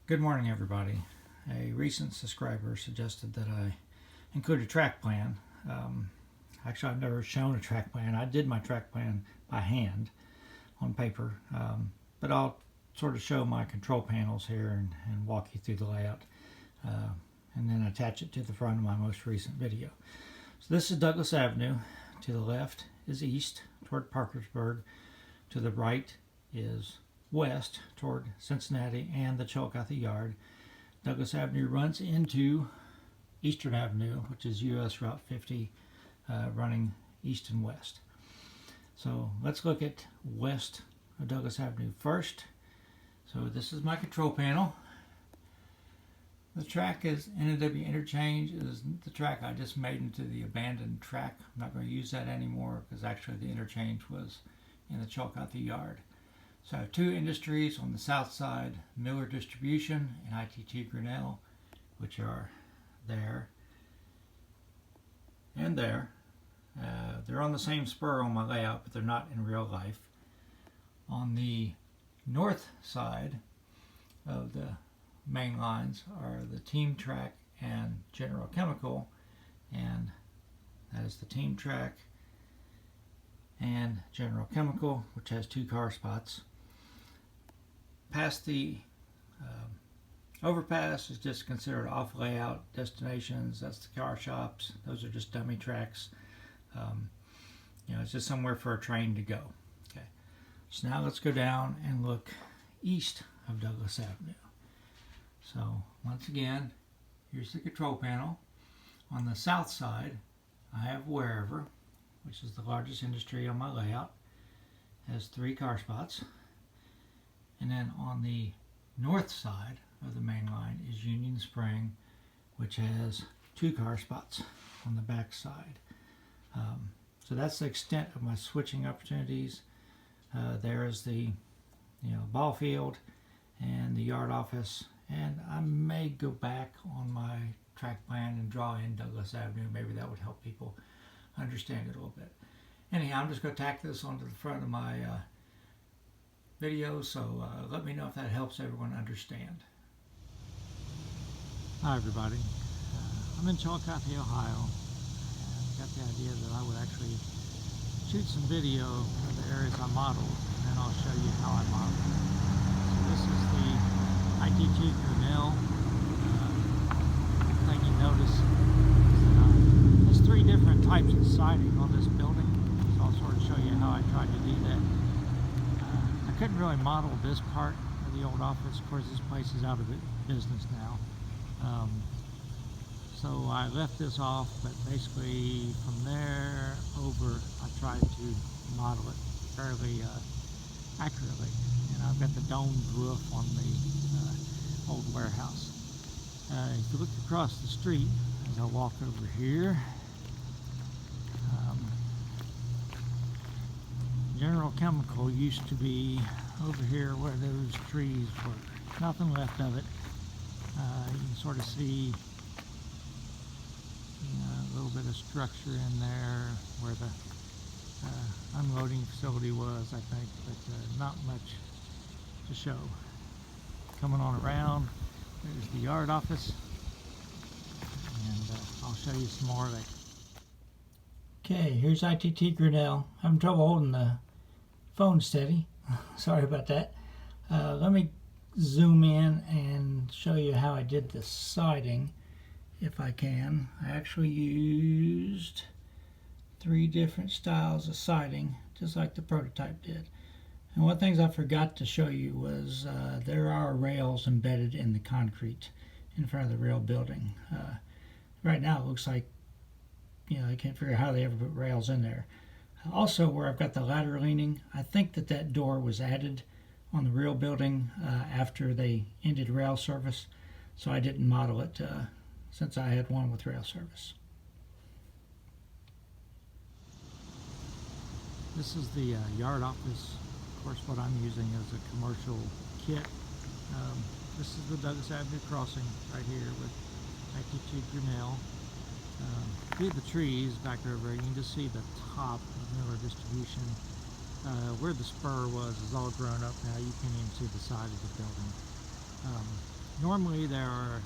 Good morning, everybody. A recent subscriber suggested that I include a track plan. Actually, I've never shown a track plan. I did my track plan by hand on paper, but I'll sort of show my control panels here and walk you through the layout, and then attach it to the front of my most recent video. So this is Douglas Avenue. To the left is east toward Parkersburg. To the right is west toward Cincinnati and the Chillicothe Yard. Douglas Avenue runs into Eastern Avenue, which is US Route 50, running east and west. So let's look at west of Douglas Avenue first. So this is my control panel. The track is NW Interchange, is the track I just made into the abandoned track. I'm not going to use that anymore because actually the interchange was in the Chillicothe Yard. So I have two industries on the south side, Miller Distribution and ITT Grinnell, which are there and there. They're on the same spur on my layout, but they're not in real life. On the north side of the main lines are the Team Track and General Chemical, and that is the Team Track and General Chemical, which has two car spots. Past the overpass is just considered off layout destinations. That's the car shops. Those are just dummy tracks. It's just somewhere for a train to go. Okay. So now let's go down and look east of Douglas Avenue. So once again, here's the control panel. On the south side, I have Wherever, which is the largest industry on my layout. It has three car spots. And then on the north side of the main line is Union Spring, which has two car spots on the back side. So that's the extent of my switching opportunities. There is the ball field and the yard office, and I may go back on my track plan and draw in Douglas Avenue. Maybe that would help people understand it a little bit. Anyhow, I'm just going to tack this onto the front of my video, so let me know if that helps everyone understand. Hi everybody, I'm in Chillicothe, Ohio, and I got the idea that I would actually shoot some video of the areas I modeled, and then I'll show you how I modeled. So this is the ITT Grinnell. Thing you notice is there's three different types of siding on this building, so I'll sort of show you how I tried to do that. I couldn't really model this part of the old office. Of course, this place is out of business now. So I left this off, but basically from there over, I tried to model it fairly accurately. And I've got the domed roof on the old warehouse. If you look across the street, as I walk over here, General Chemical used to be over here where those trees were. Nothing left of it. You can sort of see a little bit of structure in there where the unloading facility was, I think, but not much to show. Coming on around, there's the yard office, and I'll show you some more of it. Okay, here's ITT Grinnell. Having trouble holding the phone steady. Sorry about that. Let me zoom in and show you how I did the siding, if I can. I actually used three different styles of siding, just like the prototype did. And one of the things I forgot to show you was there are rails embedded in the concrete in front of the rail building. Right now it looks like, I can't figure out how they ever put rails in there. Also, where I've got the ladder leaning, I think that door was added on the rail building after they ended rail service, so I didn't model it since I had one with rail service. This is the yard office. Of course, what I'm using is a commercial kit. This is the Douglas Avenue crossing right here with ITT Grinnell. Through the trees back over, you can just see the top of Miller Distribution. Where the spur was is all grown up now. You can't even see the side of the building. Normally there are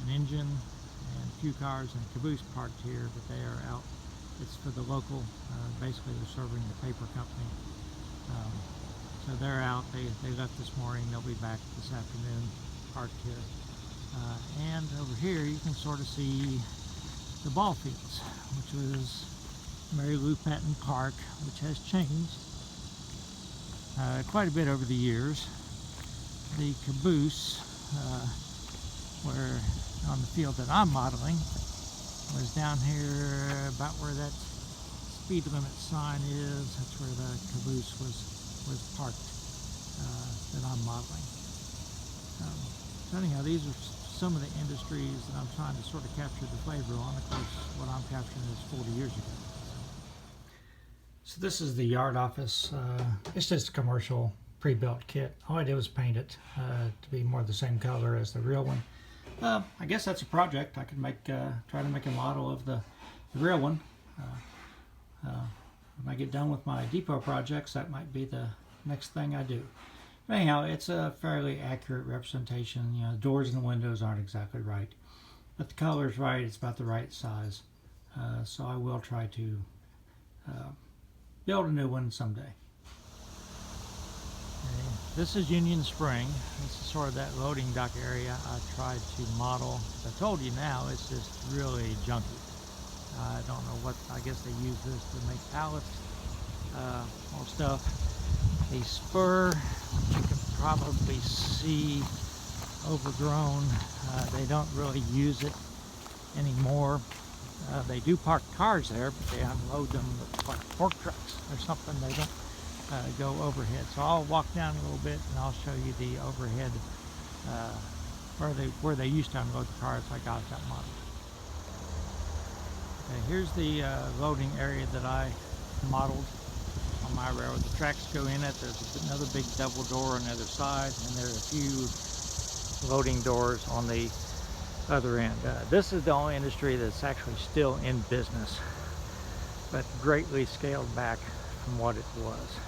an engine and a few cars and a caboose parked here, but they are out. It's for the local, basically they're serving the paper company. So they're out, they left this morning, they'll be back this afternoon, parked here. And over here you can sort of see the ball fields, which was Mary Lou Patton Park, which has changed quite a bit over the years. The caboose, where on the field that I'm modeling, was down here about where that speed limit sign is. That's where the caboose was parked that I'm modeling. So anyhow, these are some of the industries that I'm trying to sort of capture the flavor on. Of course, what I'm capturing is 40 years ago. So this is the yard office. It's just a commercial pre-built kit. All I did was paint it to be more the same color as the real one. I guess that's a project. I could make try to make a model of the real one. When I get done with my depot projects, that might be the next thing I do. But anyhow, it's a fairly accurate representation. You know, the doors and the windows aren't exactly right, but the color's right. It's about the right size. So I will try to build a new one someday. Okay. This is Union Spring. This is sort of that loading dock area I tried to model. As I told you now, it's just really junky. I don't know what, I guess they use this to make pallets or stuff. The spur, which you can probably see overgrown, they don't really use it anymore. They do park cars there, but they unload them with like fork trucks or something. They don't go overhead. So I'll walk down a little bit and I'll show you the overhead where they used to unload the cars like I got that model. Okay, here's the loading area that I modeled on my railroad. The tracks go in it. There's another big double door on the other side, and there are a few loading doors on the other end. This is the only industry that's actually still in business, but greatly scaled back from what it was.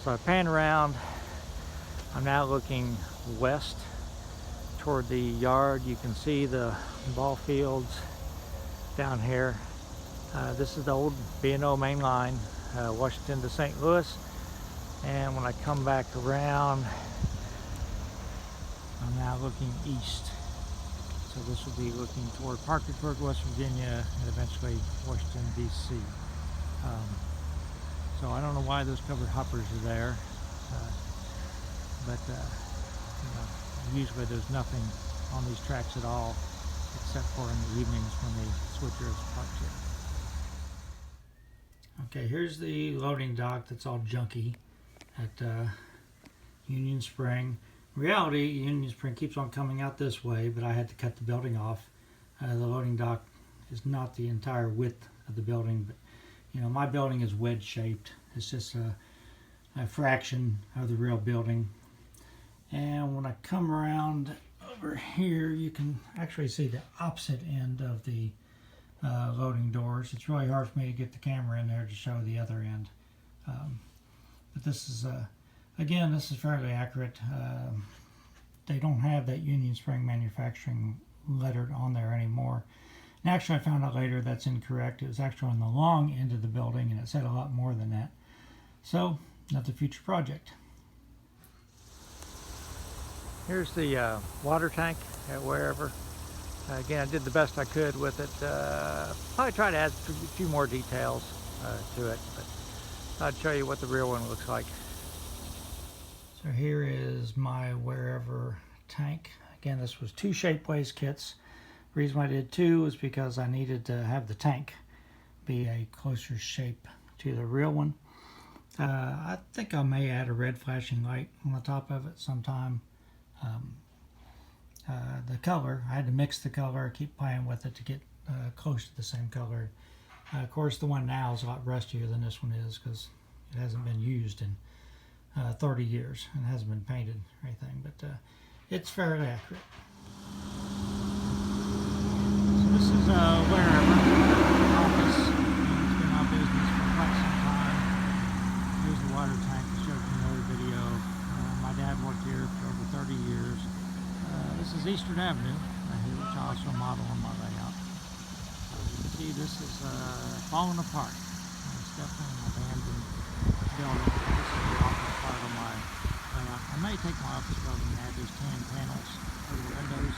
So I pan around. I'm now looking west toward the yard. You can see the ball fields down here. This is the old B&O main line, Washington to St. Louis. And when I come back around, I'm now looking east. So this will be looking toward Parkersburg, West Virginia, and eventually Washington, D.C. So I don't know why those covered hoppers are there, but you know, usually there's nothing on these tracks at all, except for in the evenings when the switcher is parked here. Okay, here's the loading dock that's all junky at Union Spring. In reality, Union Spring keeps on coming out this way, but I had to cut the building off. The loading dock is not the entire width of the building, but you know, my building is wedge shaped. It's just a fraction of the real building. And when I come around over here, you can actually see the opposite end of the loading doors. It's really hard for me to get the camera in there to show the other end. But this is, again, this is fairly accurate. They don't have that Union Spring manufacturing lettered on there anymore. And actually, I found out later that's incorrect. It was actually on the long end of the building, and it said a lot more than that. So, another future project. Here's the water tank at wherever. Again, I did the best I could with it. Probably try to add a few more details to it, but I'd show you what the real one looks like. So here is my wherever tank. Again, this was 2 Shapeways kits. The reason why I did 2 was because I needed to have the tank be a closer shape to the real one. I think I may add a red flashing light on the top of it sometime. The color, I had to mix the color, keep playing with it to get close to the same color. Of course, the one now is a lot rustier than this one is because it hasn't been used in 30 years and hasn't been painted or anything, but it's fairly accurate. So this is wherever office. It's been out business for quite some time. Here's the water tank I showed you in another video. My dad worked here for over 30 years. is Eastern Avenue right here, which I also model on my layout. You can see this is falling apart. It's definitely an abandoned building. This is the office part of my layout. I may take my office building and add these tan panels over the windows.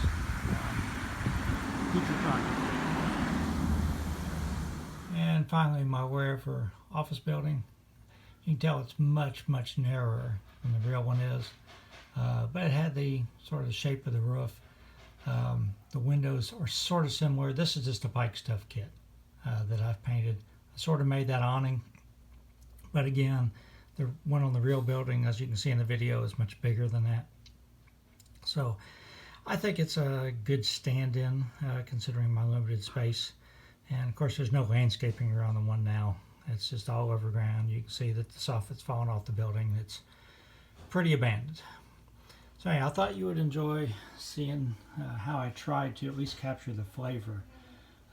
Future project. And finally, my wear for office building. You can tell it's much, much narrower than the real one is. But it had the sort of the shape of the roof. The windows are sort of similar. This is just a bike stuff kit that I've painted. I sort of made that awning. But again, the one on the real building, as you can see in the video, is much bigger than that. So I think it's a good stand-in considering my limited space. And of course, there's no landscaping around the one now. It's just all over ground. You can see that the soffit's fallen off the building. It's pretty abandoned. So yeah, I thought you would enjoy seeing how I tried to at least capture the flavor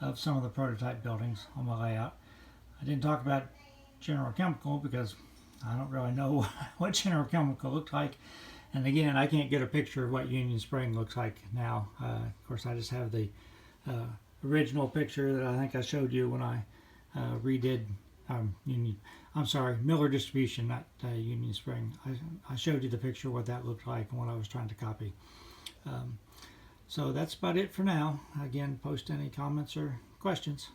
of some of the prototype buildings on my layout. I didn't talk about General Chemical because I don't really know what General Chemical looked like. And again, I can't get a picture of what Union Spring looks like now. Of course, I just have the original picture that I think I showed you when I redid Miller Distribution, not Union Spring. I showed you the picture of what that looked like and what I was trying to copy. So that's about it for now. Again, post any comments or questions.